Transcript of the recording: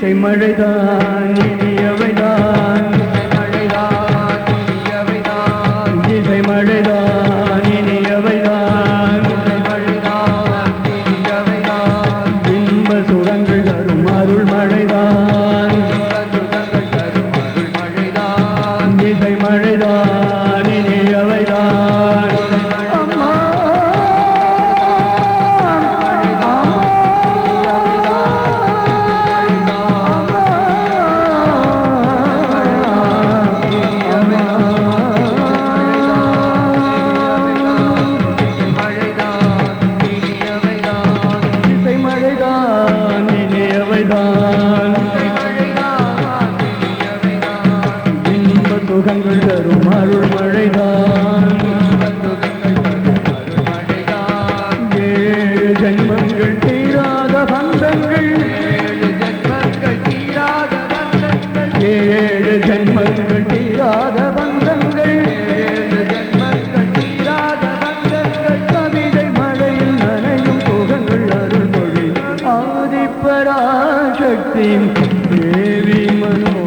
இசை மழைதான் இனியவைதான் இசை மழைதான் இனியவைதான் இன்ப சுரங்கள் தரும் அருள் மழைதான் இசை மழைதான் இனியவைதான் சுகங்கள் தரும் அருள் மழைதான் ஏழு ஜென்மங்கள் தீராத பந்தங்கள் ஏழு ஜென்மங்கள் தீராத பந்தங்கள் கவிதை மழையில் நனையும் சுகங்கள் அருள் மொழி ஆதிப்பராசக்தி தேவி மனோ